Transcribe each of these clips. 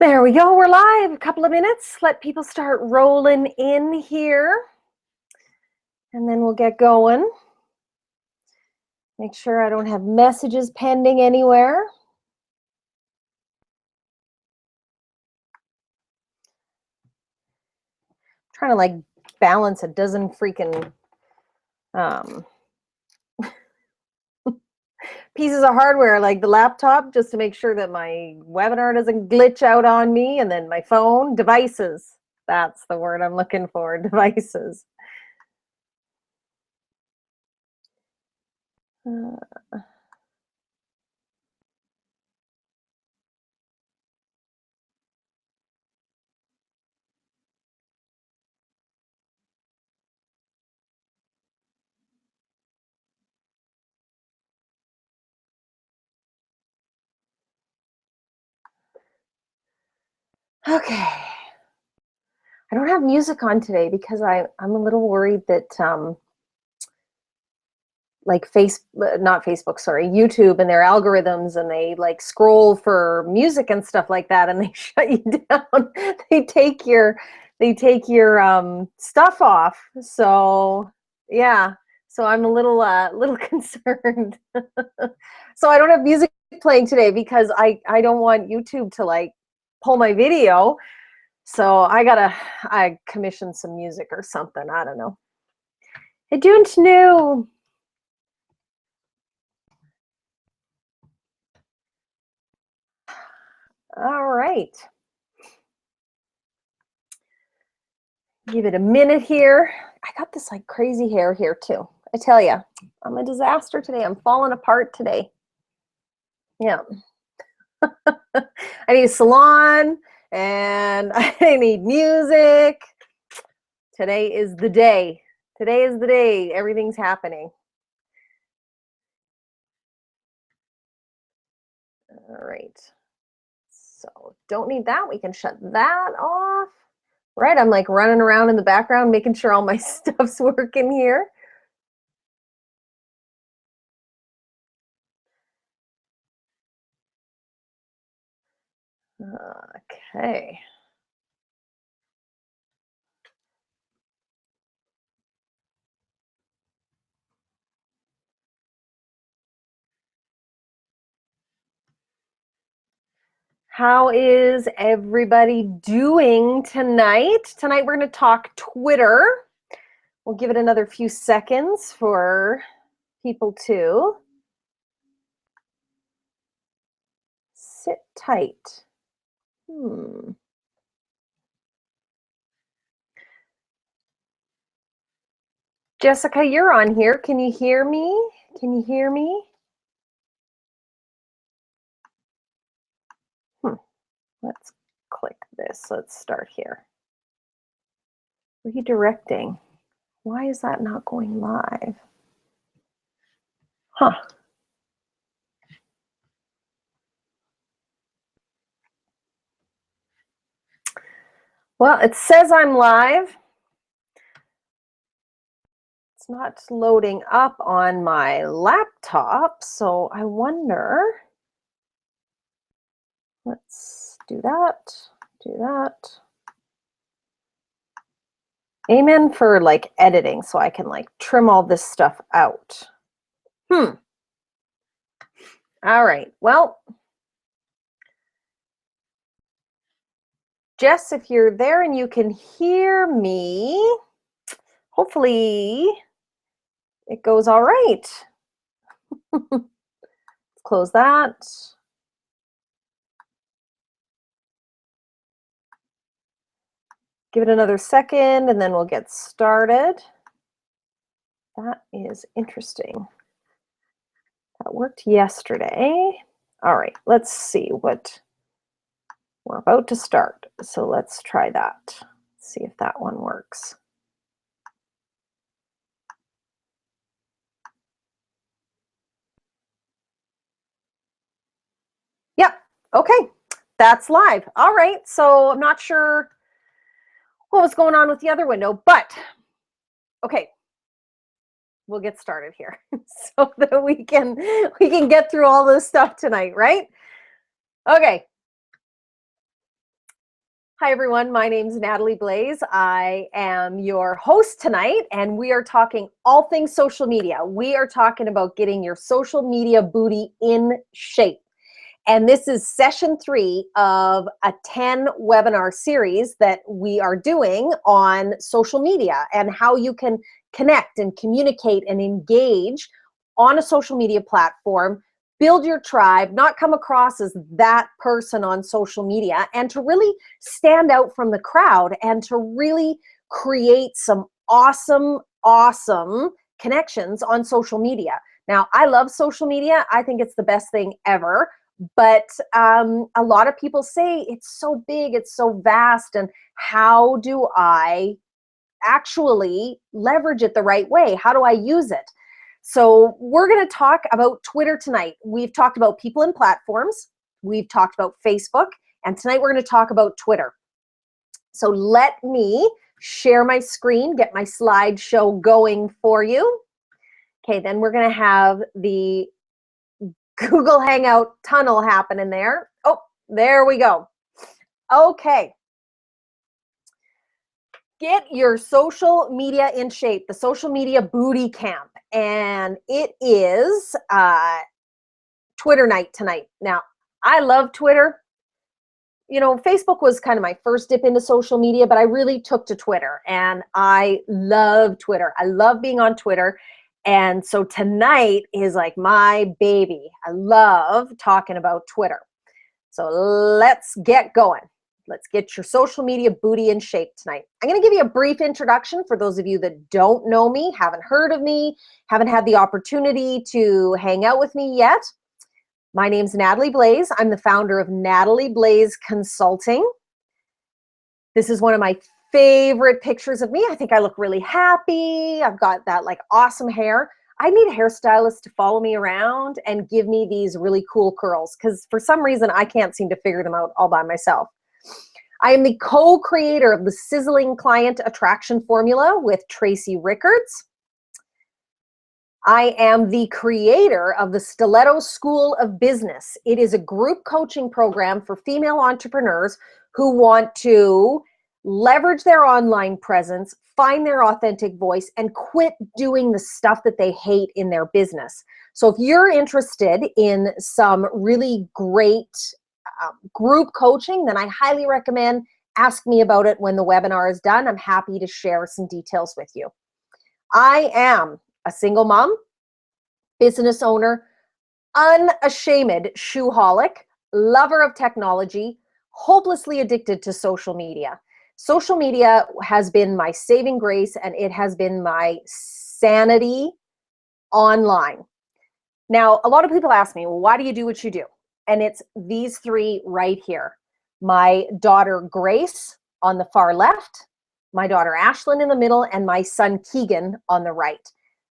There we go. We're live. A couple of minutes. Let people start rolling in here. And then we'll get going. Make sure I don't have messages pending anywhere. Trying to like balance a dozen freaking pieces of hardware, like the laptop, just to make sure that my webinar doesn't glitch out on me, and then my phone, devices. That's the word I'm looking for, devices. Okay. I don't have music on today because I'm a little worried that like not Facebook, sorry, YouTube and their algorithms, and they like scroll for music and stuff like that, and they shut you down. They take your stuff off. So yeah, so I'm a little concerned. So I don't have music playing today because I don't want YouTube to like pull my video. So I commissioned some music or something. I don't know. I don't know. All right. Give it a minute here. I got this like crazy hair here too. I tell you, I'm a disaster today. I'm falling apart today. Yeah. I need a salon and I need music. Today is the day. Today is the day. Everything's happening. All right. So don't need that. We can shut that off. Right. I'm like running around in the background, making sure all my stuff's working here. Okay. How is everybody doing tonight? Tonight we're going to talk Twitter. We'll give it another few seconds for people to sit tight. Jessica, you're on here. Can you hear me? Can you hear me? Let's click this. Let's start here. Redirecting. Why is that not going live? Huh. Well, it says I'm live. It's not loading up on my laptop, so I wonder. Let's do that. Do that. Amen for like editing, so I can like trim all this stuff out. All right. Well, Jess, if you're there and you can hear me, hopefully it goes all right. Let's close that. Give it another second and then we'll get started. That is interesting. That worked yesterday. All right, let's see what we're about to start. So let's try that. See if that one works. Yep. Okay. That's live. All right. So I'm not sure what was going on with the other window, but okay. We'll get started here so that we can get through all this stuff tonight, right? Okay. Hi, everyone. My name's Natalie Blaze. I am your host tonight, and we are talking all things social media. We are talking about getting your social media booty in shape. And this is session 3 of a 10 webinar series that we are doing on social media and how you can connect and communicate and engage on a social media platform, build your tribe, not come across as that person on social media, and to really stand out from the crowd and to really create some awesome connections on social media. Now, I love social media. I think it's the best thing ever. But a lot of people say it's so big, it's so vast, and how do I actually leverage it the right way? How do I use it? So we're going to talk about Twitter tonight. We've talked about people and platforms. We've talked about Facebook. And tonight we're going to talk about Twitter. So let me share my screen, get my slideshow going for you. Okay, then we're going to have the Google Hangout tunnel happening there. Oh, there we go. Okay. Get your social media in shape, the social media booty camp. And it is Twitter night tonight. Now, I love Twitter. You know, Facebook was kind of my first dip into social media, but I really took to Twitter, and I love Twitter. I love being on Twitter. And so tonight is like my baby. I love talking about Twitter. So let's get going. Let's get your social media booty in shape tonight. I'm going to give you a brief introduction for those of you that don't know me, haven't heard of me, haven't had the opportunity to hang out with me yet. My name's Natalie Blaze. I'm the founder of Natalie Blaze Consulting. This is one of my favorite pictures of me. I think I look really happy. I've got that like awesome hair. I need a hairstylist to follow me around and give me these really cool curls because for some reason I can't seem to figure them out all by myself. I am the co-creator of the Sizzling Client Attraction Formula with Tracy Rickards. I am the creator of the Stiletto School of Business. It is a group coaching program for female entrepreneurs who want to leverage their online presence, find their authentic voice, and quit doing the stuff that they hate in their business. So if you're interested in some really great group coaching, then I highly recommend ask me about it when the webinar is done. I'm happy to share some details with you. I am a single mom, business owner, unashamed shoeholic, lover of technology, hopelessly addicted to social media. Social media has been my saving grace, and it has been my sanity online. Now, a lot of people ask me, well, why do you do what you do? And it's these 3 right here. My daughter, Grace, on the far left, my daughter, Ashlyn, in the middle, and my son, Keegan, on the right.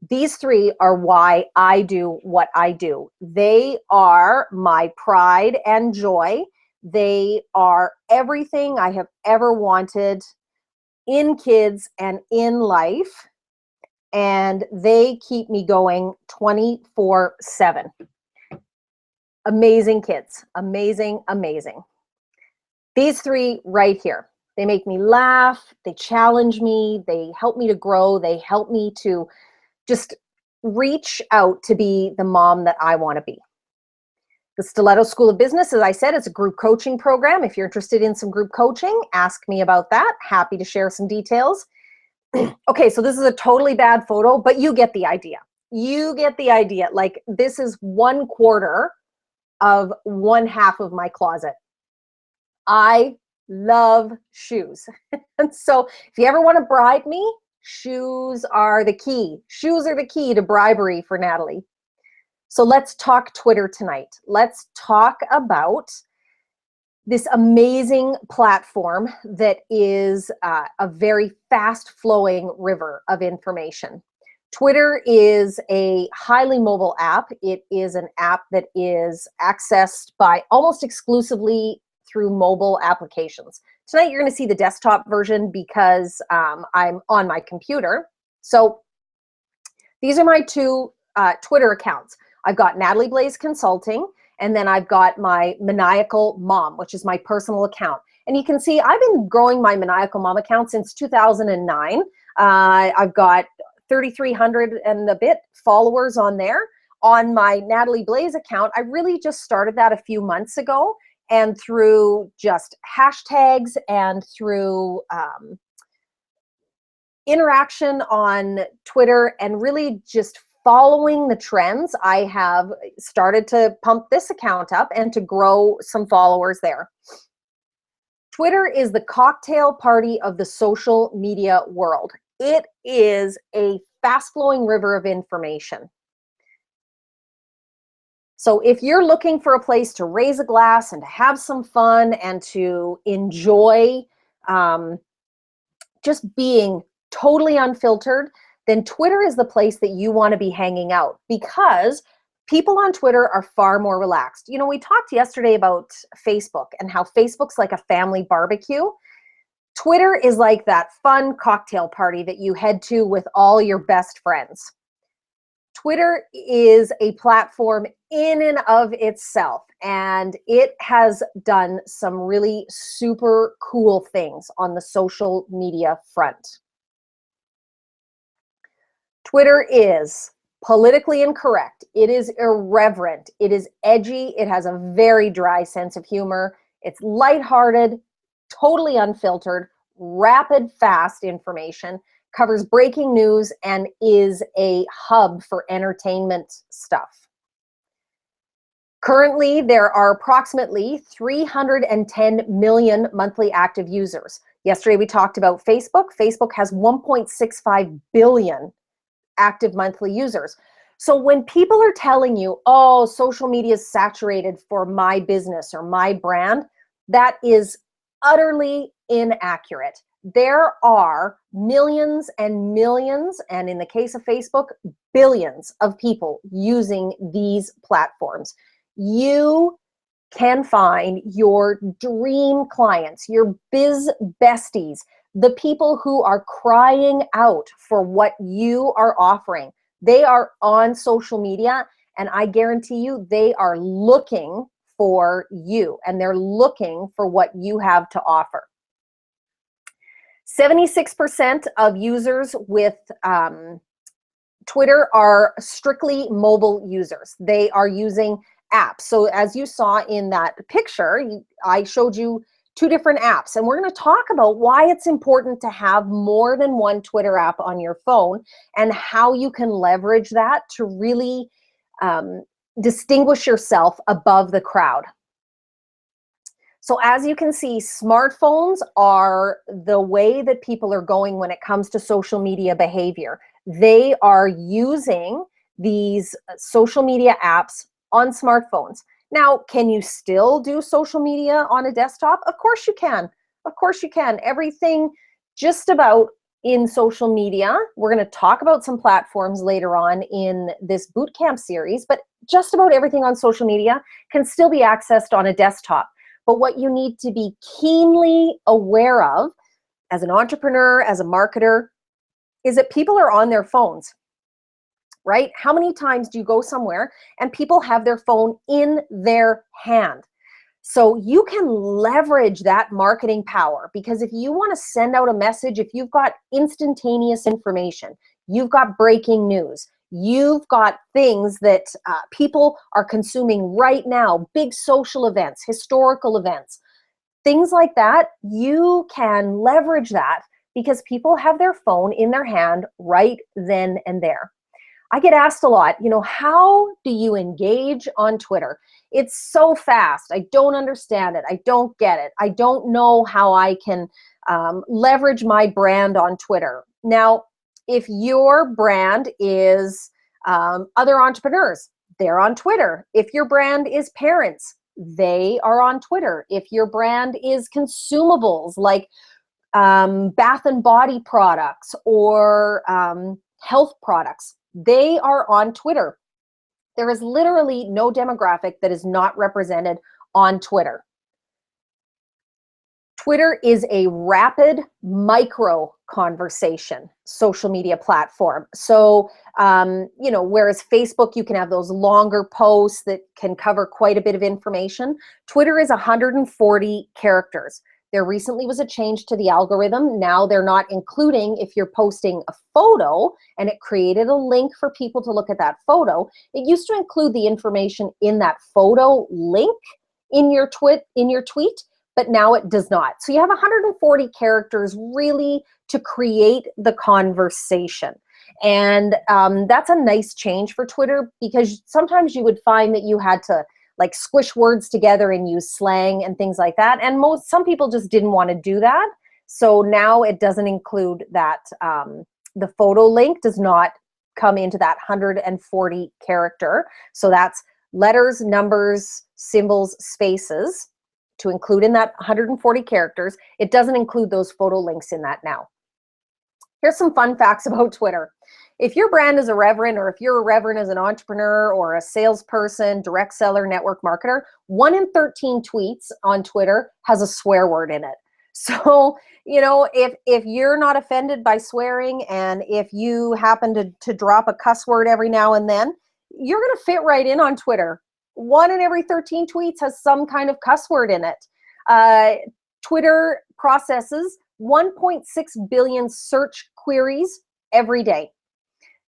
These 3 are why I do what I do. They are my pride and joy. They are everything I have ever wanted in kids and in life. And they keep me going 24/7. Amazing kids. Amazing, amazing. These 3 right here. They make me laugh. They challenge me. They help me to grow. They help me to just reach out to be the mom that I want to be. The Stiletto School of Business, as I said, it's a group coaching program. If you're interested in some group coaching, ask me about that. Happy to share some details. Okay, so this is a totally bad photo, but you get the idea. You get the idea. Like, this is 1/4 of 1/2 of my closet. I love shoes. And so if you ever want to bribe me, shoes are the key. Shoes are the key to bribery for Natalie. So let's talk Twitter tonight. Let's talk about this amazing platform that is a very fast-flowing river of information. Twitter is a highly mobile app. It is an app that is accessed by almost exclusively through mobile applications. Tonight, you're going to see the desktop version because I'm on my computer. So these are my 2 Twitter accounts. I've got Natalie Blaze Consulting, and then I've got my Maniacal Mom, which is my personal account. And you can see I've been growing my Maniacal Mom account since 2009. I've got 3,300 and a bit followers on there. On my Natalie Blaze account, I really just started that a few months ago, and through just hashtags and through interaction on Twitter and really just following the trends, I have started to pump this account up and to grow some followers there. Twitter is the cocktail party of the social media world. It is a fast-flowing river of information. So if you're looking for a place to raise a glass and to have some fun and to enjoy just being totally unfiltered, then Twitter is the place that you want to be hanging out, because people on Twitter are far more relaxed. You know, we talked yesterday about Facebook and how Facebook's like a family barbecue. Twitter is like that fun cocktail party that you head to with all your best friends. Twitter is a platform in and of itself, and it has done some really super cool things on the social media front. Twitter is politically incorrect. It is irreverent. It is edgy. It has a very dry sense of humor. It's lighthearted, totally unfiltered, rapid, fast information, covers breaking news, and is a hub for entertainment stuff. Currently, there are approximately 310 million monthly active users. Yesterday, we talked about Facebook. Facebook has 1.65 billion active monthly users. So when people are telling you, oh, social media is saturated for my business or my brand, that is utterly inaccurate. There are millions and millions, and in the case of Facebook, billions of people using these platforms. You can find your dream clients, your biz besties, the people who are crying out for what you are offering. They are on social media, and I guarantee you they are looking for you, and they're looking for what you have to offer. 76% of users with Twitter are strictly mobile users. They are using apps. So as you saw in that picture, I showed you two different apps, and we're going to talk about why it's important to have more than one Twitter app on your phone and how you can leverage that to really distinguish yourself above the crowd. So as you can see, smartphones are the way that people are going when it comes to social media behavior. They are using these social media apps on smartphones. Now, can you still do social media on a desktop? Of course you can. Of course you can. Everything just about in social media, we're going to talk about some platforms later on in this bootcamp series, but just about everything on social media can still be accessed on a desktop. But what you need to be keenly aware of as an entrepreneur, as a marketer, is that people are on their phones, right? How many times do you go somewhere and people have their phone in their hand? So you can leverage that marketing power, because if you want to send out a message, if you've got instantaneous information, you've got breaking news, you've got things that people are consuming right now, big social events, historical events, things like that, you can leverage that because people have their phone in their hand right then and there. I get asked a lot, you know, how do you engage on Twitter? It's so fast. I don't understand it. I don't get it. I don't know how I can leverage my brand on Twitter. Now, if your brand is other entrepreneurs, they're on Twitter. If your brand is parents, they are on Twitter. If your brand is consumables like bath and body products or health products, they are on Twitter. There is literally no demographic that is not represented on Twitter. Twitter is a rapid micro conversation social media platform. So, you know, whereas Facebook, you can have those longer posts that can cover quite a bit of information. Twitter is 140 characters. There recently was a change to the algorithm. Now they're not including, if you're posting a photo and it created a link for people to look at that photo, it used to include the information in that photo link in your tweet, but now it does not. So you have 140 characters really to create the conversation. And that's a nice change for Twitter, because sometimes you would find that you had to like squish words together and use slang and things like that. And some people just didn't want to do that. So now it doesn't include that. The photo link does not come into that 140 character. So that's letters, numbers, symbols, spaces to include in that 140 characters. It doesn't include those photo links in that now. Here's some fun facts about Twitter. If your brand is irreverent, or if you're irreverent as an entrepreneur or a salesperson, direct seller, network marketer, 1 in 13 tweets on Twitter has a swear word in it. So, you know, if you're not offended by swearing, and if you happen to drop a cuss word every now and then, you're going to fit right in on Twitter. 1 in every 13 tweets has some kind of cuss word in it. Twitter processes 1.6 billion search queries every day.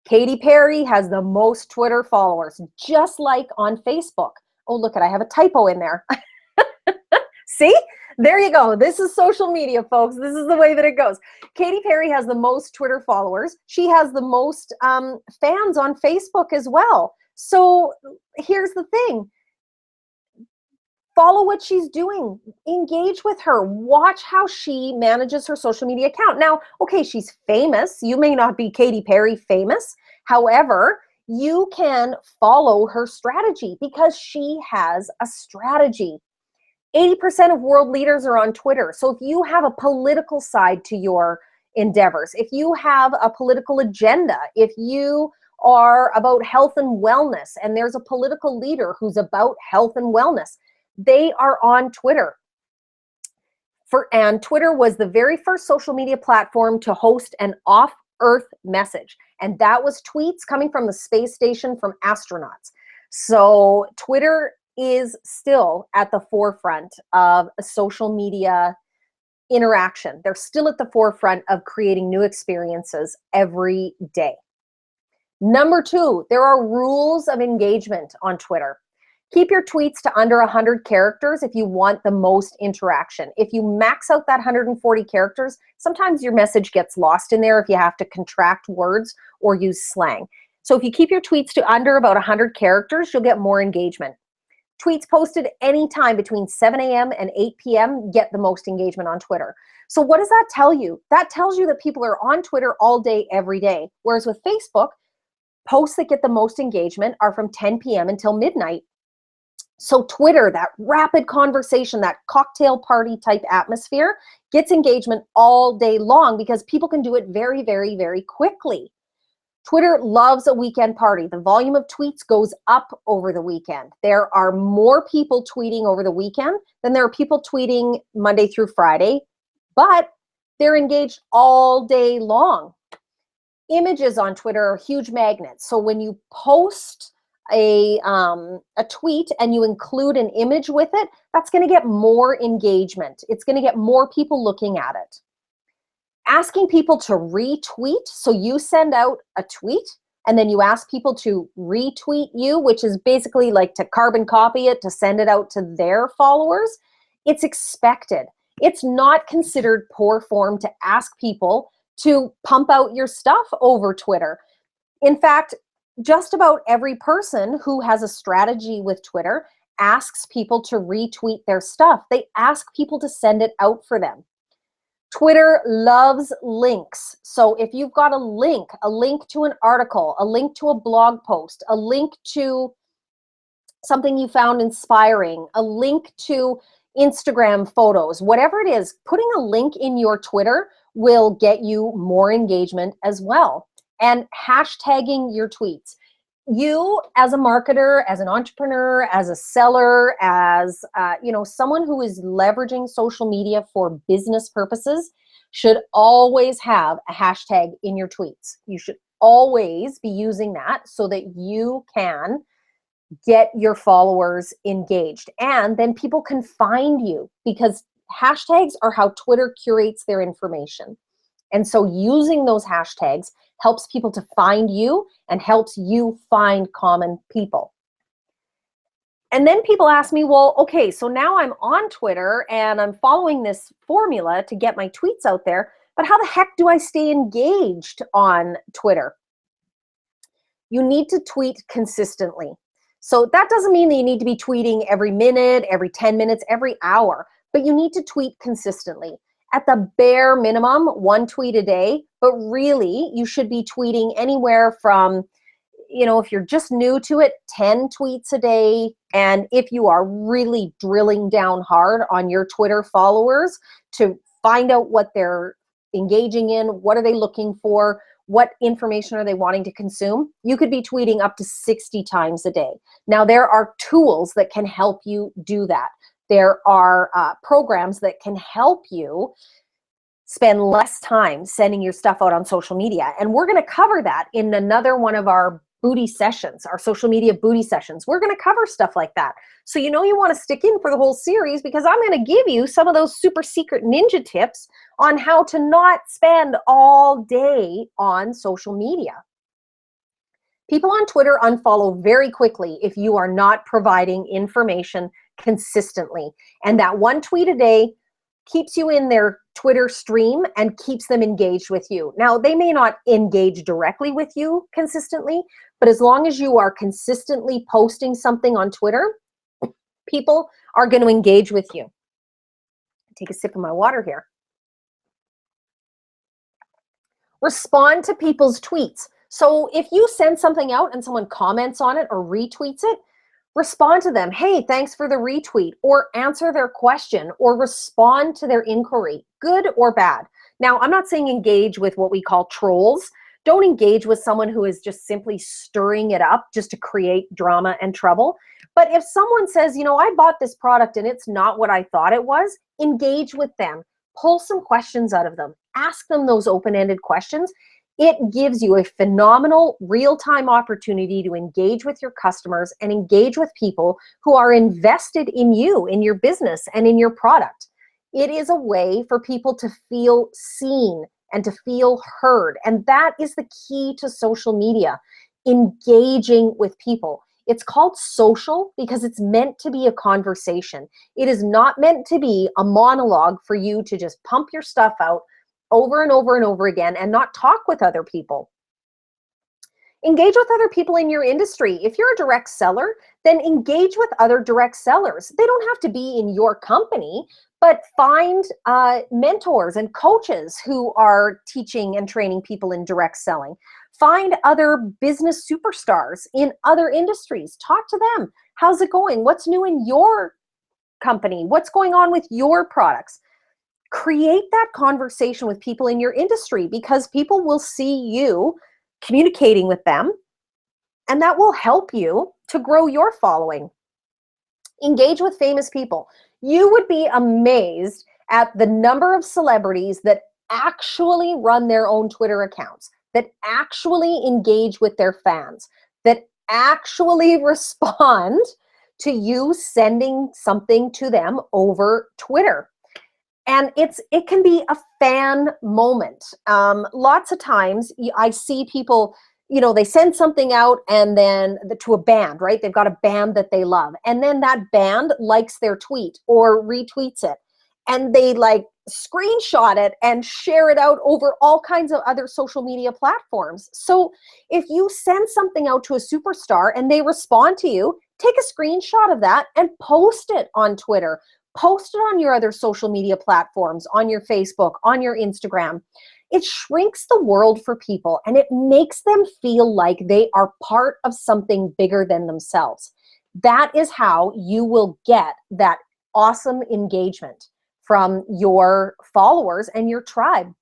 Katy Perry has the most Twitter followers, just like on Facebook. Oh, look, I have a typo in there. See? There you go. This is social media, folks. This is the way that it goes. Katy Perry has the most Twitter followers. She has the most fans on Facebook as well. So here's the thing. Follow what she's doing. Engage with her. Watch how she manages her social media account. Now, okay, she's famous. You may not be Katy Perry famous. However, you can follow her strategy, because she has a strategy. 80% of world leaders are on Twitter. So if you have a political side to your endeavors, if you have a political agenda, if you are about health and wellness, and there's a political leader who's about health and wellness, they are on Twitter. And Twitter was the very first social media platform to host an off-Earth message. And that was tweets coming from the space station from astronauts. So Twitter is still at the forefront of social media interaction. They're still at the forefront of creating new experiences every day. Number 2, there are rules of engagement on Twitter. Keep your tweets to under 100 characters if you want the most interaction. If you max out that 140 characters, sometimes your message gets lost in there if you have to contract words or use slang. So if you keep your tweets to under about 100 characters, you'll get more engagement. Tweets posted anytime between 7 a.m. and 8 p.m. get the most engagement on Twitter. So what does that tell you? That tells you that people are on Twitter all day, every day. Whereas with Facebook, posts that get the most engagement are from 10 p.m. until midnight. So Twitter, that rapid conversation, that cocktail party type atmosphere, gets engagement all day long, because people can do it very, very, very quickly. Twitter loves a weekend party. The volume of tweets goes up over the weekend. There are more people tweeting over the weekend than there are people tweeting Monday through Friday, but they're engaged all day long. Images on Twitter are huge magnets. So when you post a tweet and you include an image with it, that's going to get more engagement. It's going to get more people looking at it. Asking people to retweet, so you send out a tweet and then you ask people to retweet you, which is basically like to carbon copy it to send it out to their followers. It's expected. It's not considered poor form to ask people to pump out your stuff over Twitter. In fact, just about every person who has a strategy with Twitter asks people to retweet their stuff. They ask people to send it out for them. Twitter loves links. So if you've got a link to an article, a link to a blog post, a link to something you found inspiring, a link to Instagram photos, whatever it is, putting a link in your Twitter will get you more engagement as well. And hashtagging your tweets. You as a marketer, as an entrepreneur, as a seller, as someone who is leveraging social media for business purposes should always have a hashtag in your tweets. You should always be using that so that you can get your followers engaged. And then people can find you, because hashtags are how Twitter curates their information. And so using those hashtags helps people to find you and helps you find common people. And then people ask me, well, okay, so now I'm on Twitter and I'm following this formula to get my tweets out there, but how the heck do I stay engaged on Twitter? You need to tweet consistently. So that doesn't mean that you need to be tweeting every minute, every 10 minutes, every hour, but you need to tweet consistently. At the bare minimum, 1 tweet a day, but really you should be tweeting anywhere from, if you're just new to it, 10 tweets a day. And if you are really drilling down hard on your Twitter followers to find out what they're engaging in, what are they looking for, what information are they wanting to consume, you could be tweeting up to 60 times a day. Now, there are tools that can help you do that. There are programs that can help you spend less time sending your stuff out on social media. And we're going to cover that in another one of our booty sessions, our social media booty sessions. We're going to cover stuff like that. So you want to stick in for the whole series, because I'm going to give you some of those super secret ninja tips on how to not spend all day on social media. People on Twitter unfollow very quickly if you are not providing information consistently. And that 1 tweet a day keeps you in their Twitter stream and keeps them engaged with you. Now, they may not engage directly with you consistently, but as long as you are consistently posting something on Twitter, people are going to engage with you. Take a sip of my water here. Respond to people's tweets. So if you send something out and someone comments on it or retweets it, respond to them. Hey, thanks for the retweet, or answer their question, or respond to their inquiry, good or bad. Now, I'm not saying engage with what we call trolls. Don't engage with someone who is just simply stirring it up just to create drama and trouble. But if someone says, I bought this product and it's not what I thought it was, engage with them. Pull some questions out of them. Ask them those open-ended questions. It gives you a phenomenal real-time opportunity to engage with your customers and engage with people who are invested in you, in your business, and in your product. It is a way for people to feel seen and to feel heard. And that is the key to social media, engaging with people. It's called social because it's meant to be a conversation. It is not meant to be a monologue for you to just pump your stuff out over and over and over again and not talk with other people. Engage with other people in your industry. If you're a direct seller, then engage with other direct sellers. They don't have to be in your company, but find mentors and coaches who are teaching and training people in direct selling. Find other business superstars in other industries. Talk to them. How's it going? What's new in your company? What's going on with your products? Create that conversation with people in your industry, because people will see you communicating with them, and that will help you to grow your following. Engage with famous people. You would be amazed at the number of celebrities that actually run their own Twitter accounts, that actually engage with their fans, that actually respond to you sending something to them over Twitter. And it can be a fan moment. Lots of times I see people, they send something out and then to a band, right? They've got a band that they love. And then that band likes their tweet or retweets it. And they screenshot it and share it out over all kinds of other social media platforms. So if you send something out to a superstar and they respond to you, take a screenshot of that and post it on Twitter. Post it on your other social media platforms, on your Facebook, on your Instagram. It shrinks the world for people and it makes them feel like they are part of something bigger than themselves. That is how you will get that awesome engagement from your followers and your tribe.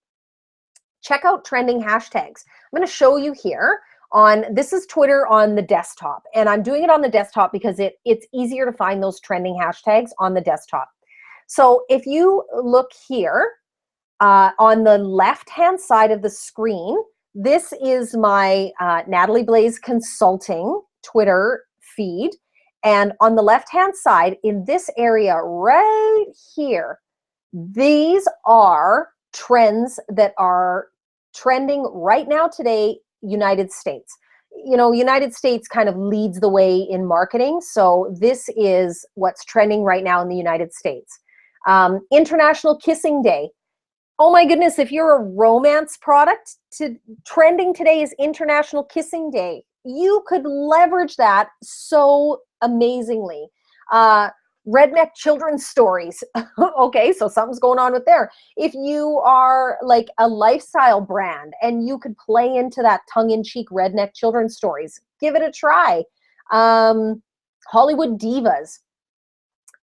Check out trending hashtags. I'm going to show you here. This is Twitter on the desktop, and I'm doing it on the desktop because it's easier to find those trending hashtags on the desktop. So if you look here on the left-hand side of the screen, this is my Natalie Blaze Consulting Twitter feed. And on the left-hand side, in this area right here, These are trends that are trending right now today, United States. You know, United States kind of leads the way in marketing. So this is what's trending right now in the United States. International Kissing Day. Oh my goodness, if you're a romance product, trending today is International Kissing Day. You could leverage that so amazingly. Redneck children's stories. Okay, so something's going on with there. If you are like a lifestyle brand and you could play into that tongue-in-cheek redneck children's stories, give it a try. Hollywood divas.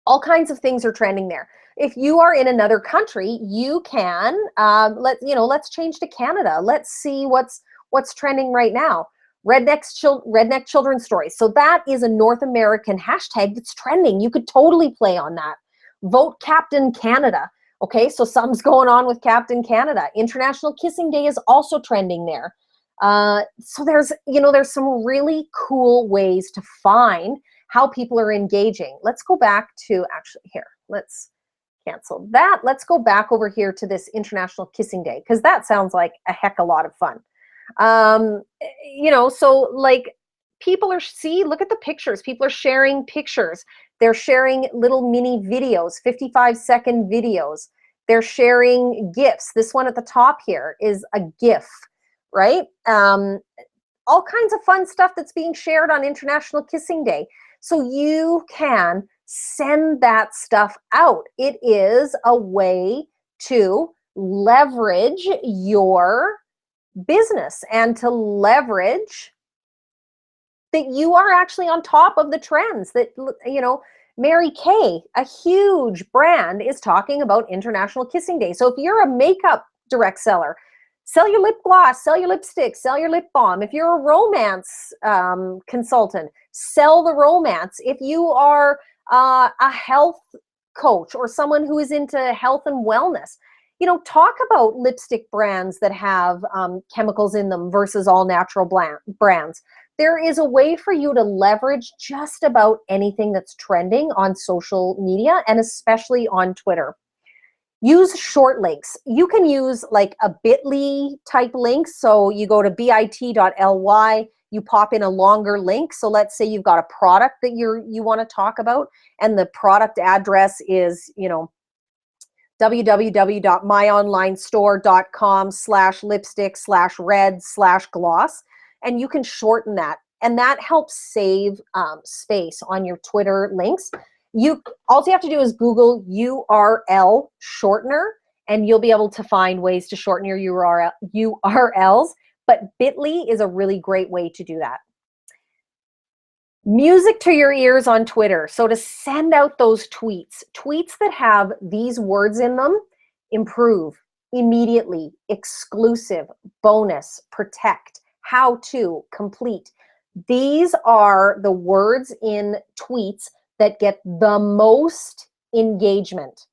All kinds of things are trending there. If you are in another country, you can let's change to Canada. Let's see what's trending right now. Redneck children's stories. So that is a North American hashtag that's trending. You could totally play on that. Vote Captain Canada. Okay, so something's going on with Captain Canada. International Kissing Day is also trending there. So there's some really cool ways to find how people are engaging. Let's go back to, actually, here, let's cancel that. Let's go back over here to this International Kissing Day, because that sounds like a heck of a lot of fun. So like people look at the pictures. People are sharing pictures. They're sharing little mini videos, 55-second videos. They're sharing GIFs. This one at the top here is a GIF, right? All kinds of fun stuff that's being shared on International Kissing Day. So you can send that stuff out. It is a way to leverage your business and to leverage that you are actually on top of the trends. That, Mary Kay, a huge brand, is talking about International Kissing Day. So if you're a makeup direct seller, sell your lip gloss, sell your lipstick, sell your lip balm. If you're a romance consultant, sell the romance. If you are a health coach or someone who is into health and wellness, talk about lipstick brands that have chemicals in them versus all natural brands. There is a way for you to leverage just about anything that's trending on social media, and especially on Twitter. Use short links. You can use like a bit.ly type link. So you go to bit.ly, you pop in a longer link. So let's say you've got a product that you want to talk about, and the product address is, www.myonlinestore.com/lipstick/red/gloss. And you can shorten that. And that helps save space on your Twitter links. All you have to do is Google URL shortener, and you'll be able to find ways to shorten your URLs. But bit.ly is a really great way to do that. Music to your ears on Twitter. So to send out those tweets that have these words in them: improve, immediately, exclusive, bonus, protect, how to, complete. These are the words in tweets that get the most engagement.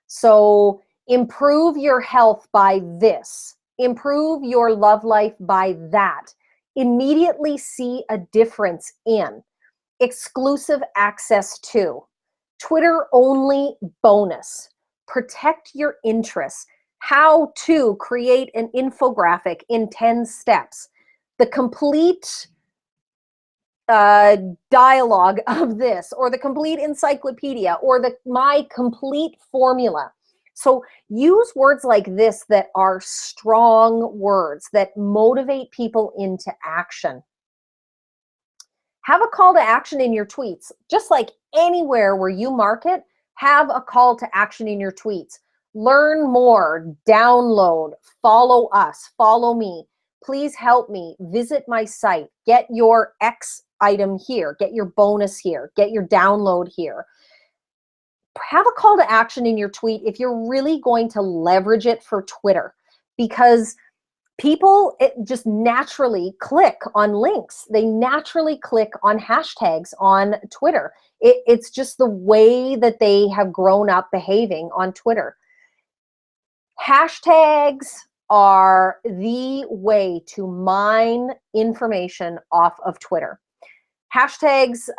So improve your health by this. Improve your love life by that. Immediately see a difference in. Exclusive access to. Twitter only bonus. Protect your interests. How to create an infographic in 10 steps. The complete dialogue of this, or the complete encyclopedia, or my complete formula. So use words like this that are strong words that motivate people into action. Have a call to action in your tweets. Just like anywhere where you market, have a call to action in your tweets. Learn more, download, follow us, follow me. Please help me, visit my site, get your X item here, get your bonus here, get your download here. Have a call to action in your tweet if you're really going to leverage it for Twitter, because people just naturally click on links. They naturally click on hashtags on Twitter. It's just the way that they have grown up behaving on Twitter. Hashtags are the way to mine information off of Twitter. Hashtags,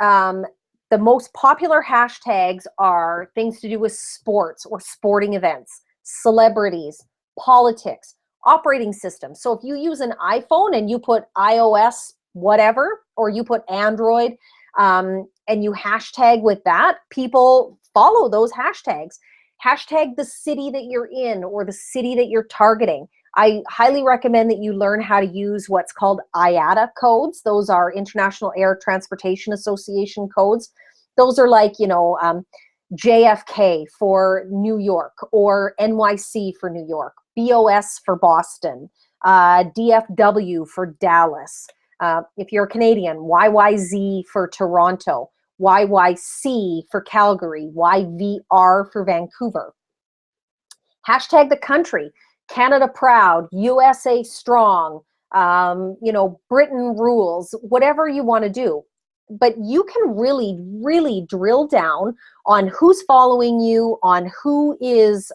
The most popular hashtags are things to do with sports or sporting events, celebrities, politics, operating systems. So if you use an iPhone and you put iOS whatever, or you put Android, and you hashtag with that, people follow those hashtags. Hashtag the city that you're in or the city that you're targeting. I highly recommend that you learn how to use what's called IATA codes. Those are International Air Transportation Association codes. Those are like, JFK for New York, or NYC for New York, BOS for Boston, DFW for Dallas. If you're Canadian, YYZ for Toronto, YYC for Calgary, YVR for Vancouver. Hashtag the country. Canada proud, USA strong, Britain rules, whatever you want to do. But you can really, really drill down on who's following you, on who is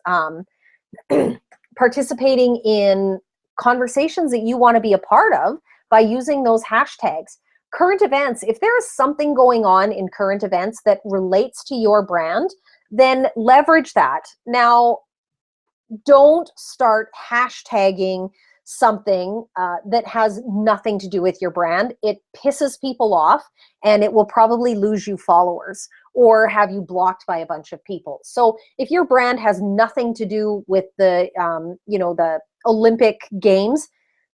participating in conversations that you want to be a part of by using those hashtags. Current events, if there is something going on in current events that relates to your brand, then leverage that. Now, don't start hashtagging something that has nothing to do with your brand. It pisses people off, and it will probably lose you followers or have you blocked by a bunch of people. So if your brand has nothing to do with the Olympic Games,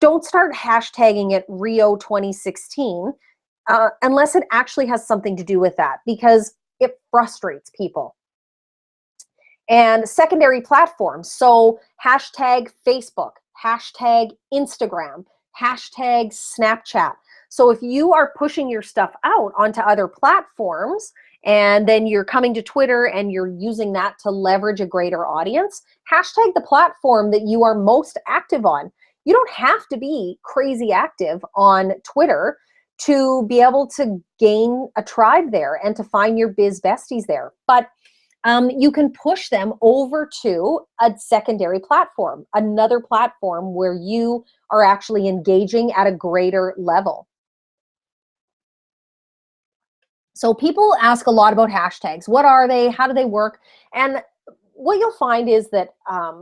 don't start hashtagging it Rio 2016 unless it actually has something to do with that, because it frustrates people. And secondary platforms, so hashtag Facebook, hashtag Instagram, hashtag Snapchat. So if you are pushing your stuff out onto other platforms, and then you're coming to Twitter and you're using that to leverage a greater audience, hashtag the platform that you are most active on. You don't have to be crazy active on Twitter to be able to gain a tribe there and to find your biz besties there. But you can push them over to a secondary platform, another platform where you are actually engaging at a greater level. So people ask a lot about hashtags. What are they? How do they work? And what you'll find is that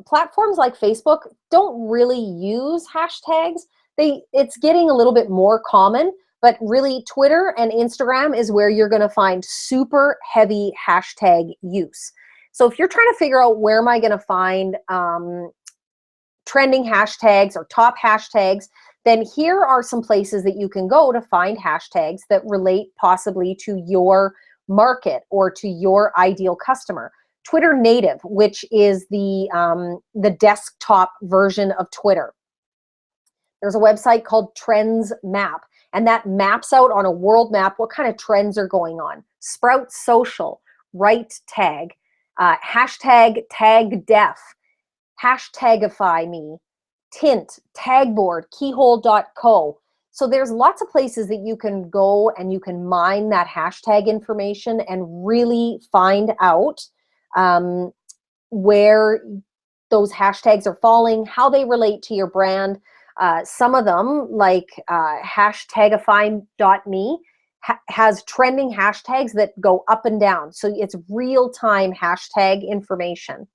platforms like Facebook don't really use hashtags. It's getting a little bit more common, but really Twitter and Instagram is where you're going to find super heavy hashtag use. So if you're trying to figure out where am I going to find trending hashtags or top hashtags, then here are some places that you can go to find hashtags that relate possibly to your market or to your ideal customer. Twitter Native, which is the desktop version of Twitter. There's a website called Trends Map, and that maps out on a world map what kind of trends are going on. Sprout Social, Right Tag, hashtag Tag Def, Hashtagify Me, Tint, Tagboard, Keyhole.co. So there's lots of places that you can go and you can mine that hashtag information and really find out where those hashtags are falling, how they relate to your brand. Some of them, like hashtagify.me, has trending hashtags that go up and down. So it's real-time hashtag information.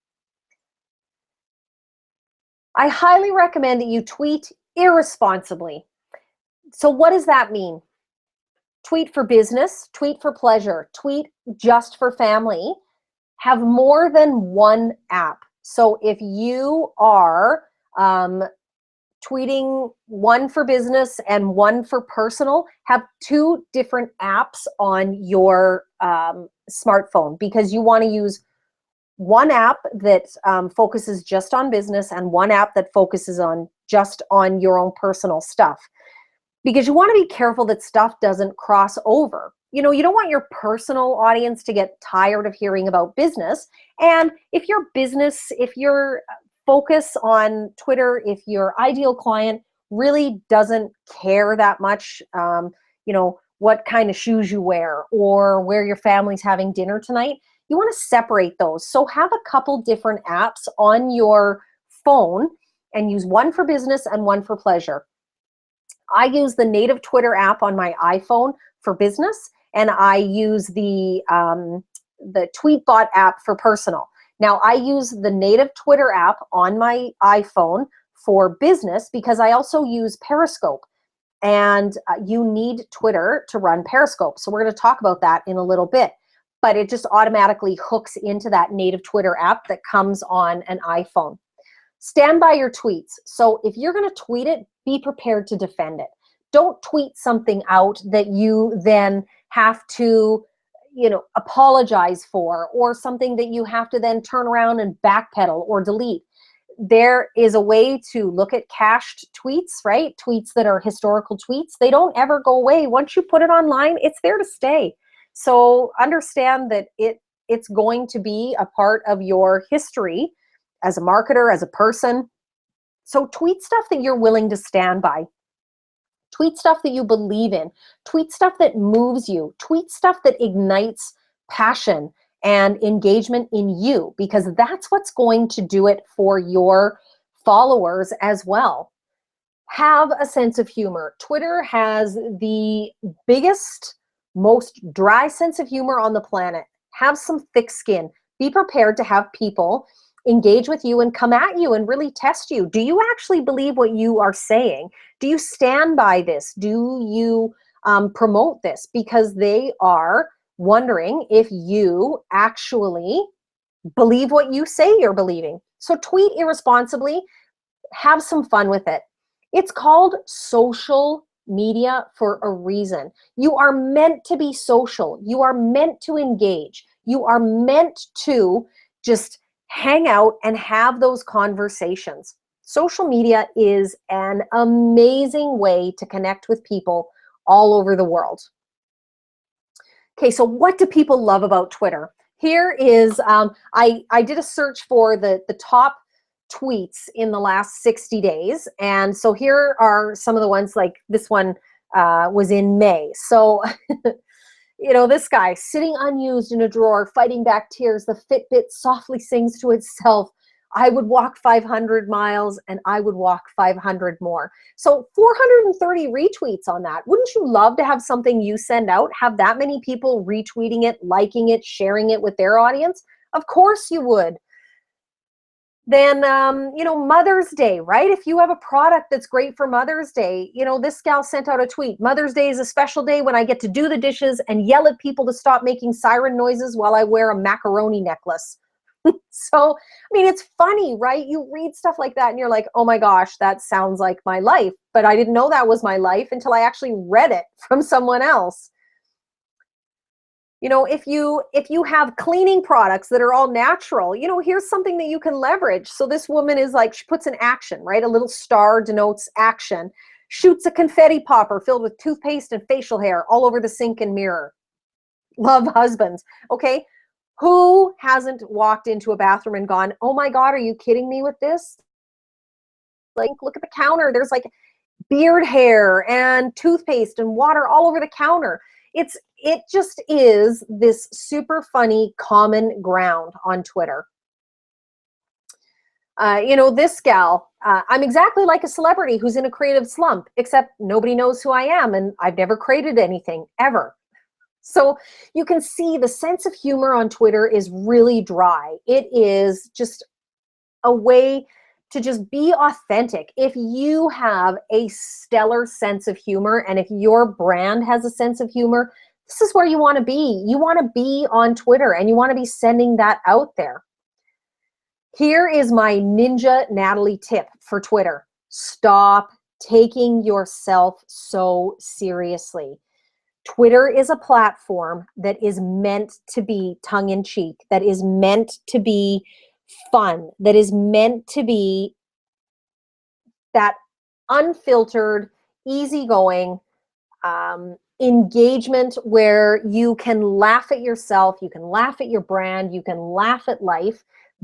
I highly recommend that you tweet irresponsibly. So what does that mean? Tweet for business, tweet for pleasure, tweet just for family. Have more than one app. So if you are tweeting one for business and one for personal, have two different apps on your smartphone, because you want to use one app that focuses just on business and one app that focuses on just on your own personal stuff. Because you want to be careful that stuff doesn't cross over. You don't want your personal audience to get tired of hearing about business. And if your focus on Twitter, if your ideal client really doesn't care that much, what kind of shoes you wear or where your family's having dinner tonight, you want to separate those. So have a couple different apps on your phone and use one for business and one for pleasure. I use the native Twitter app on my iPhone for business, and I use the Tweetbot app for personal. Now, I use the native Twitter app on my iPhone for business because I also use Periscope, and you need Twitter to run Periscope. So we're going to talk about that in a little bit, but it just automatically hooks into that native Twitter app that comes on an iPhone. Stand by your tweets. So if you're going to tweet it, be prepared to defend it. Don't tweet something out that you then have to, apologize for, or something that you have to then turn around and backpedal or delete. There is a way to look at cached tweets, right? Tweets that are historical tweets. They don't ever go away. Once you put it online, it's there to stay. So understand that it's going to be a part of your history as a marketer, as a person. So tweet stuff that you're willing to stand by. Tweet stuff that you believe in. Tweet stuff that moves you. Tweet stuff that ignites passion and engagement in you, because that's what's going to do it for your followers as well. Have a sense of humor. Twitter has the biggest, most dry sense of humor on the planet. Have some thick skin. Be prepared to have people engage with you and come at you and really test you. Do you actually believe what you are saying? Do you stand by this? Do you promote this? Because they are wondering if you actually believe what you say you're believing. So tweet irresponsibly, have some fun with it. It's called social media for a reason. You are meant to be social. You are meant to engage. You are meant to just hang out and have those conversations. Social media is an amazing way to connect with people all over the world. Okay, so what do people love about Twitter? Here is, I did a search for the top tweets in the last 60 days. And so here are some of the ones, like this one was in May. So this guy sitting unused in a drawer, fighting back tears. The Fitbit softly sings to itself, I would walk 500 miles and I would walk 500 more. So 430 retweets on that. Wouldn't you love to have something you send out, have that many people retweeting it, liking it, sharing it with their audience? Of course you would. Then, Mother's Day, right? If you have a product that's great for Mother's Day, this gal sent out a tweet. Mother's Day is a special day when I get to do the dishes and yell at people to stop making siren noises while I wear a macaroni necklace. So, it's funny, right? You read stuff like that and you're like, oh my gosh, that sounds like my life. But I didn't know that was my life until I actually read it from someone else. If you have cleaning products that are all natural, here's something that you can leverage. So this woman is like, she puts an action, right? A little star denotes action. Shoots a confetti popper filled with toothpaste and facial hair all over the sink and mirror. Love husbands. Okay. Who hasn't walked into a bathroom and gone, oh my God, are you kidding me with this? Like, look at the counter. There's like beard hair and toothpaste and water all over the counter. It just is this super funny common ground on Twitter. This gal, I'm exactly like a celebrity who's in a creative slump, except nobody knows who I am and I've never created anything ever. So you can see the sense of humor on Twitter is really dry. It is just a way to just be authentic. If you have a stellar sense of humor and if your brand has a sense of humor, this is where you want to be. You want to be on Twitter and you want to be sending that out there. Here is my Ninja Natalie tip for Twitter. Stop taking yourself so seriously. Twitter is a platform that is meant to be tongue-in-cheek, that is meant to be fun, that is meant to be that unfiltered, easygoing engagement where you can laugh at yourself, you can laugh at your brand, you can laugh at life.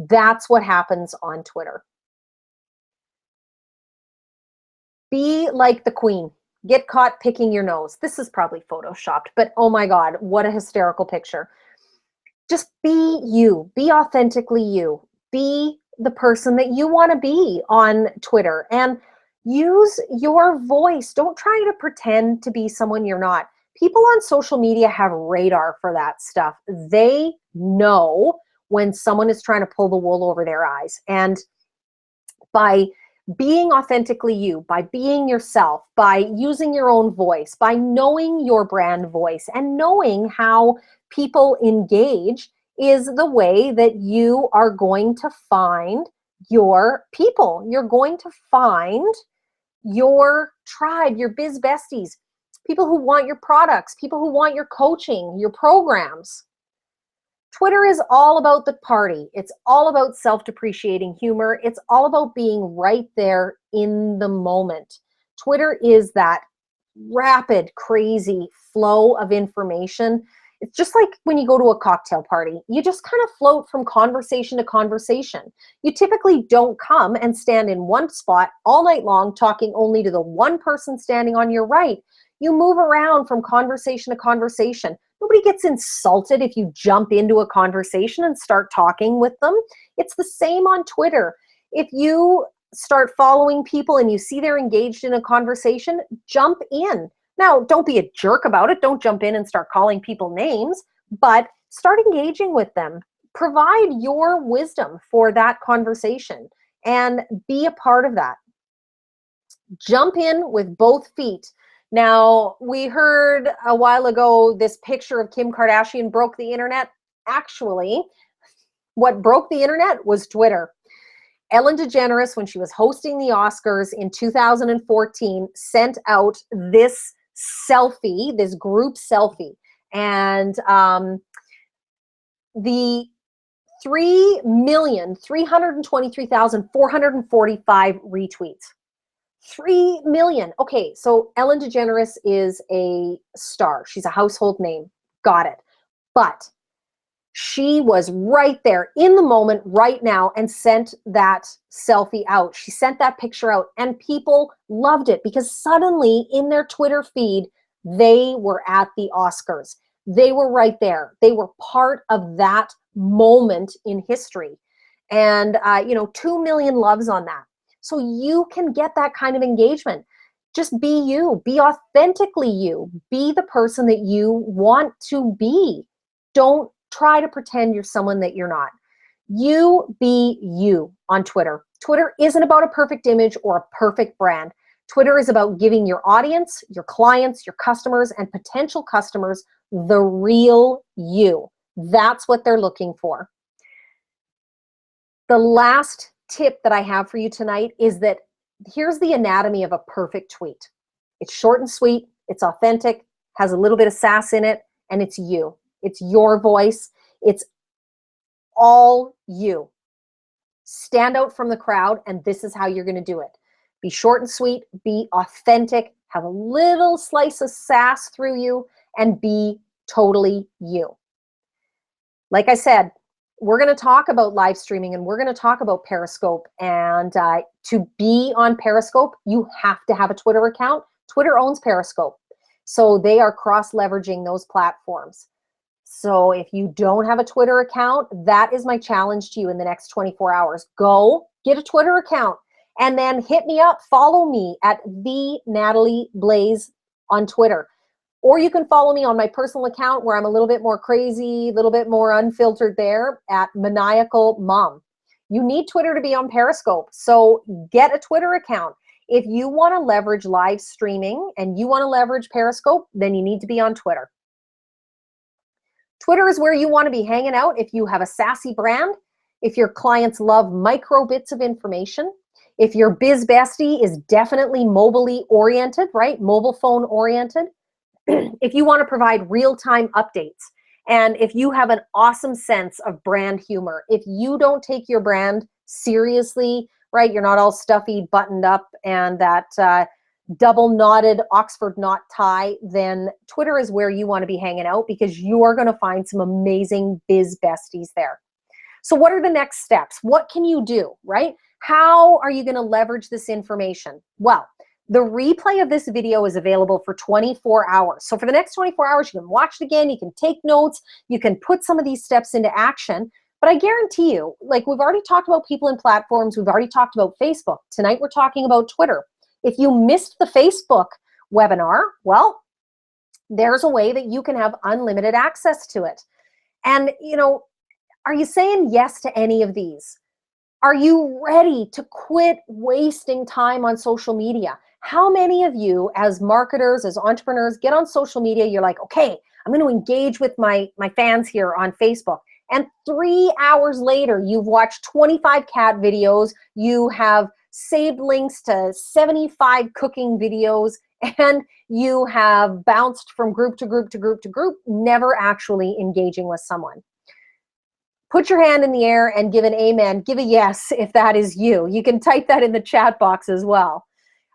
That's what happens on Twitter. Be like the Queen. Get caught picking your nose. This is probably photoshopped, but oh my God, what a hysterical picture. Just be you. Be authentically you. Be the person that you want to be on Twitter and use your voice. Don't try to pretend to be someone you're not. People on social media have radar for that stuff. They know when someone is trying to pull the wool over their eyes. And by being authentically you, by being yourself, by using your own voice, by knowing your brand voice and knowing how people engage is the way that you are going to find your people. You're going to find your tribe, your biz besties, people who want your products, people who want your coaching, your programs. Twitter is all about the party. It's all about self-depreciating humor. It's all about being right there in the moment. Twitter is that rapid, crazy flow of information. It's just like when you go to a cocktail party. You just kind of float from conversation to conversation. You typically don't come and stand in one spot all night long talking only to the one person standing on your right. You move around from conversation to conversation. Nobody gets insulted if you jump into a conversation and start talking with them. It's the same on Twitter. If you start following people and you see they're engaged in a conversation, jump in. Now, don't be a jerk about it. Don't jump in and start calling people names, but start engaging with them. Provide your wisdom for that conversation and be a part of that. Jump in with both feet. Now, we heard a while ago this picture of Kim Kardashian broke the internet. Actually, what broke the internet was Twitter. Ellen DeGeneres, when she was hosting the Oscars in 2014, sent out this selfie, this group selfie. And the 3,323,445 retweets. 3 million. Okay, so Ellen DeGeneres is a star. She's a household name. Got it. But she was right there in the moment right now and sent that selfie out. She sent that picture out and people loved it because suddenly in their Twitter feed, they were at the Oscars. They were right there. They were part of that moment in history. And, 2 million loves on that. So you can get that kind of engagement. Just be you. Be authentically you. Be the person that you want to be. Don't try to pretend you're someone that you're not. You be you on Twitter. Twitter isn't about a perfect image or a perfect brand. Twitter is about giving your audience, your clients, your customers, and potential customers the real you. That's what they're looking for. The last tip that I have for you tonight is that here's the anatomy of a perfect tweet. It's short and sweet, it's authentic, has a little bit of sass in it, and it's you. It's your voice. It's all you. Stand out from the crowd, and this is how you're going to do it. Be short and sweet, be authentic, have a little slice of sass through you, and be totally you. Like I said, we're going to talk about live streaming and we're going to talk about Periscope. And to be on Periscope, you have to have a Twitter account. Twitter owns Periscope. So they are cross-leveraging those platforms. So if you don't have a Twitter account, that is my challenge to you in the next 24 hours. Go get a Twitter account and then hit me up. Follow me at the Natalie Blaze on Twitter. Or you can follow me on my personal account where I'm a little bit more crazy, a little bit more unfiltered there at Maniacal Mom. You need Twitter to be on Periscope, so get a Twitter account. If you want to leverage live streaming and you want to leverage Periscope, then you need to be on Twitter. Twitter is where you want to be hanging out if you have a sassy brand, if your clients love micro bits of information, if your biz bestie is definitely mobily oriented, right? Mobile phone oriented. If you want to provide real-time updates, and if you have an awesome sense of brand humor, if you don't take your brand seriously, right, you're not all stuffy, buttoned up, and that double knotted Oxford knot tie, then Twitter is where you want to be hanging out because you're going to find some amazing biz besties there. So what are the next steps? What can you do, right? How are you going to leverage this information? Well, the replay of this video is available for 24 hours. So for the next 24 hours, you can watch it again, you can take notes, you can put some of these steps into action. But I guarantee you, like we've already talked about people and platforms, we've already talked about Facebook. Tonight we're talking about Twitter. If you missed the Facebook webinar, well, there's a way that you can have unlimited access to it. And, are you saying yes to any of these? Are you ready to quit wasting time on social media? How many of you as marketers, as entrepreneurs, get on social media, you're like, okay, I'm going to engage with my fans here on Facebook. And 3 hours later, you've watched 25 cat videos, you have saved links to 75 cooking videos, and you have bounced from group to group to group to group, never actually engaging with someone. Put your hand in the air and give an amen. Give a yes if that is you. You can type that in the chat box as well.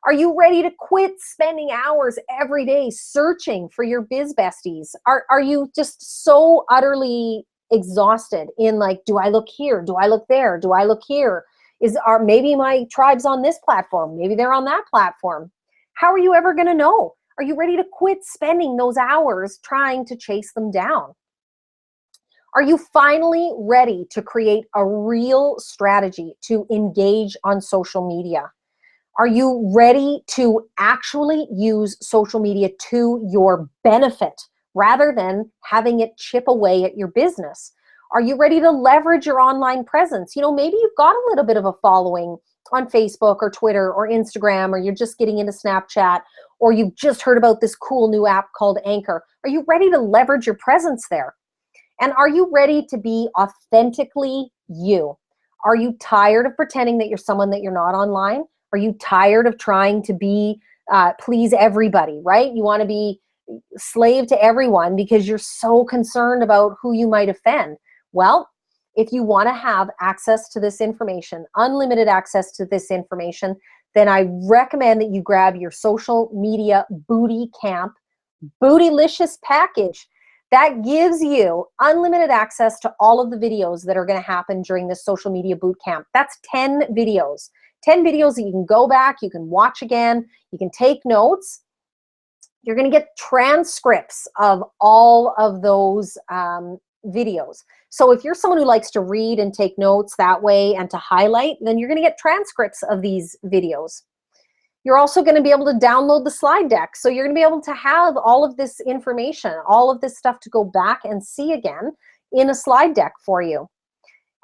Are you ready to quit spending hours every day searching for your biz besties? Are you just so utterly exhausted in like, do I look here? Do I look there? Do I look here? Maybe my tribe's on this platform? Maybe they're on that platform. How are you ever going to know? Are you ready to quit spending those hours trying to chase them down? Are you finally ready to create a real strategy to engage on social media? Are you ready to actually use social media to your benefit rather than having it chip away at your business? Are you ready to leverage your online presence? Maybe you've got a little bit of a following on Facebook or Twitter or Instagram, or you're just getting into Snapchat, or you've just heard about this cool new app called Anchor. Are you ready to leverage your presence there? And are you ready to be authentically you? Are you tired of pretending that you're someone that you're not online? Are you tired of trying to please everybody, right? You want to be slave to everyone because you're so concerned about who you might offend. Well, if you want to have access to this information, unlimited access to this information, then I recommend that you grab your social media booty camp, Bootylicious package. That gives you unlimited access to all of the videos that are going to happen during this social media boot camp. That's 10 videos. 10 videos that you can go back, you can watch again, you can take notes. You're going to get transcripts of all of those videos. So if you're someone who likes to read and take notes that way and to highlight, then you're going to get transcripts of these videos. You're also going to be able to download the slide deck. So you're going to be able to have all of this information, all of this stuff to go back and see again in a slide deck for you.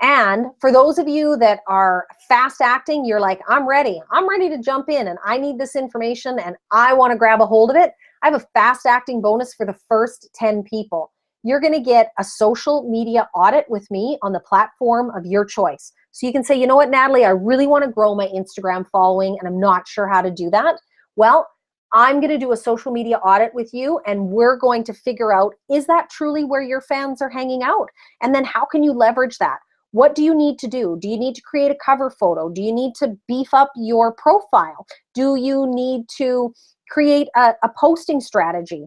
And for those of you that are fast acting, you're like, I'm ready to jump in and I need this information and I want to grab a hold of it. I have a fast acting bonus for the first 10 people. You're going to get a social media audit with me on the platform of your choice. So you can say, you know what, Natalie, I really want to grow my Instagram following and I'm not sure how to do that. Well, I'm going to do a social media audit with you and we're going to figure out, is that truly where your fans are hanging out? And then how can you leverage that? What do you need to do? Do you need to create a cover photo? Do you need to beef up your profile? Do you need to create a posting strategy?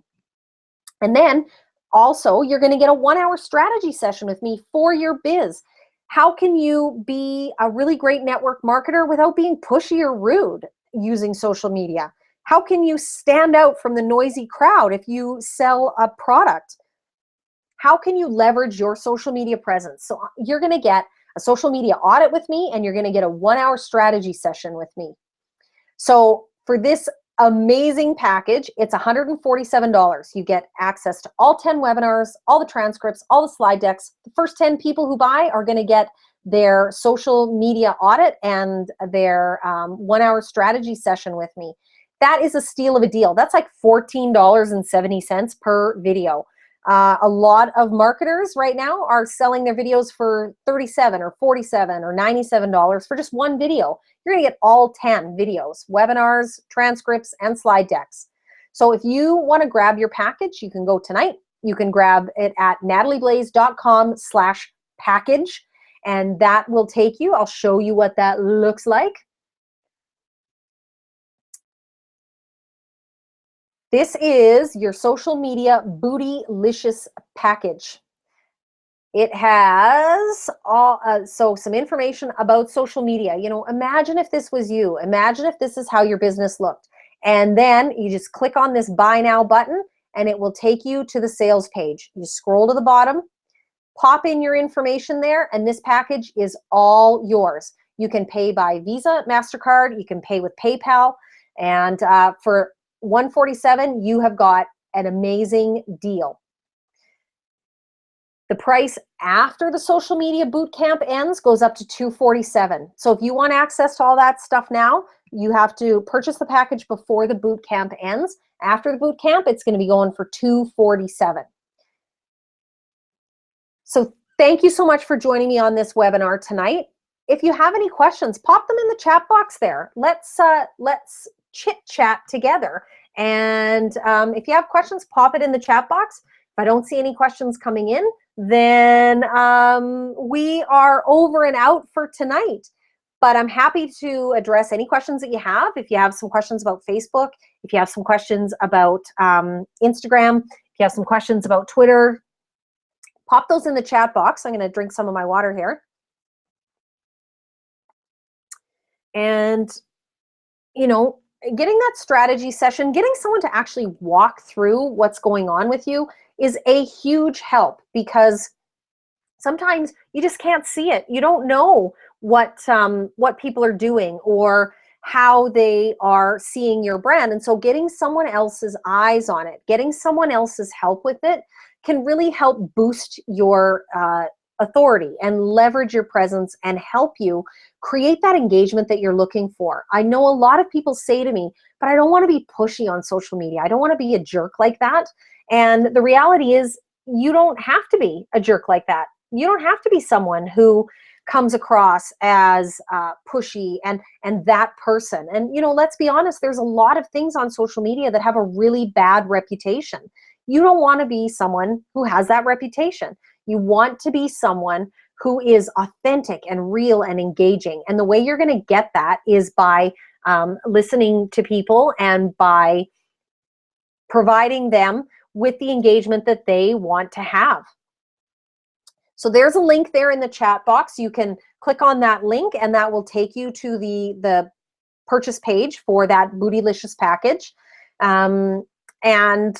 And then also, you're going to get a 1-hour strategy session with me for your biz. How can you be a really great network marketer without being pushy or rude using social media? How can you stand out from the noisy crowd if you sell a product? How can you leverage your social media presence? So you're going to get a social media audit with me and you're going to get a 1-hour strategy session with me. So for this amazing package, it's $147. You get access to all 10 webinars, all the transcripts, all the slide decks. The first 10 people who buy are going to get their social media audit and their 1-hour strategy session with me. That is a steal of a deal. That's like $14.70 per video. A lot of marketers right now are selling their videos for $37 or $47 or $97 for just one video. You're going to get all 10 videos, webinars, transcripts, and slide decks. So if you want to grab your package, you can go tonight. You can grab it at natalieblaze.com/package, and that will take you. I'll show you what that looks like. This is your social media Bootylicious package. It has some information about social media. Imagine if this was you. Imagine if this is how your business looked. And then you just click on this buy now button and it will take you to the sales page. You scroll to the bottom, pop in your information there, and this package is all yours. You can pay by Visa, MasterCard, you can pay with PayPal, and for $147, you have got an amazing deal. The price after the social media boot camp ends goes up to $247. So if you want access to all that stuff now, you have to purchase the package before the boot camp ends. After the boot camp, it's going to be going for $247. So thank you so much for joining me on this webinar tonight. If you have any questions, pop them in the chat box there. Let's chit chat together. And if you have questions, pop it in the chat box. If I don't see any questions coming in, then we are over and out for tonight. But I'm happy to address any questions that you have. If you have some questions about Facebook, if you have some questions about Instagram, if you have some questions about Twitter, pop those in the chat box. I'm going to drink some of my water here. And, you know, getting that strategy session, getting someone to actually walk through what's going on with you is a huge help, because sometimes you just can't see it. You don't know what people are doing or how they are seeing your brand. And so getting someone else's eyes on it, getting someone else's help with it can really help boost your authority and leverage your presence and help you create that engagement that you're looking for. I know a lot of people say to me, but I don't want to be pushy on social media. I don't want to be a jerk like that. And the reality is, you don't have to be a jerk like that. You don't have to be someone who comes across as pushy and that person. And, you know, let's be honest, there's a lot of things on social media that have a really bad reputation. You don't want to be someone who has that reputation. You want to be someone who is authentic and real and engaging. And the way you're going to get that is by listening to people and by providing them with the engagement that they want to have. So there's a link there in the chat box. You can click on that link and that will take you to the purchase page for that Bootylicious package. And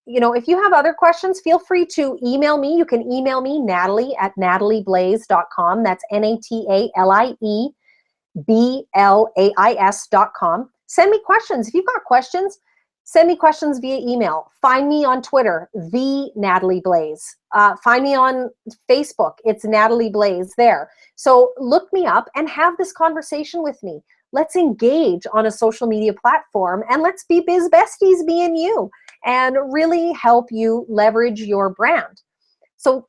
you know, if you have other questions, feel free to email me. You can email me, Natalie@natalieblaise.com. That's NATALIEBLAIS.com. Send me questions. If you've got questions, send me questions via email. Find me on Twitter, the Natalie Blaise. Find me on Facebook. It's Natalie Blaise there. So look me up and have this conversation with me. Let's engage on a social media platform and let's be biz besties, me and you, and really help you leverage your brand. So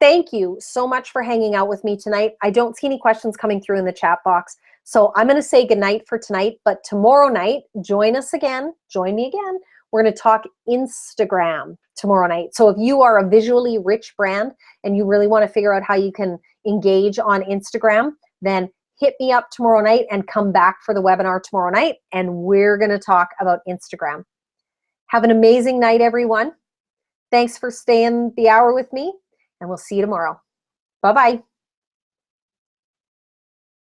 thank you so much for hanging out with me tonight. I don't see any questions coming through in the chat box. So I'm going to say goodnight for tonight, but tomorrow night, join us again. Join me again. We're going to talk Instagram tomorrow night. So if you are a visually rich brand and you really want to figure out how you can engage on Instagram, then hit me up tomorrow night and come back for the webinar tomorrow night, and we're going to talk about Instagram. Have an amazing night, everyone. Thanks for staying the hour with me, and we'll see you tomorrow. Bye-bye.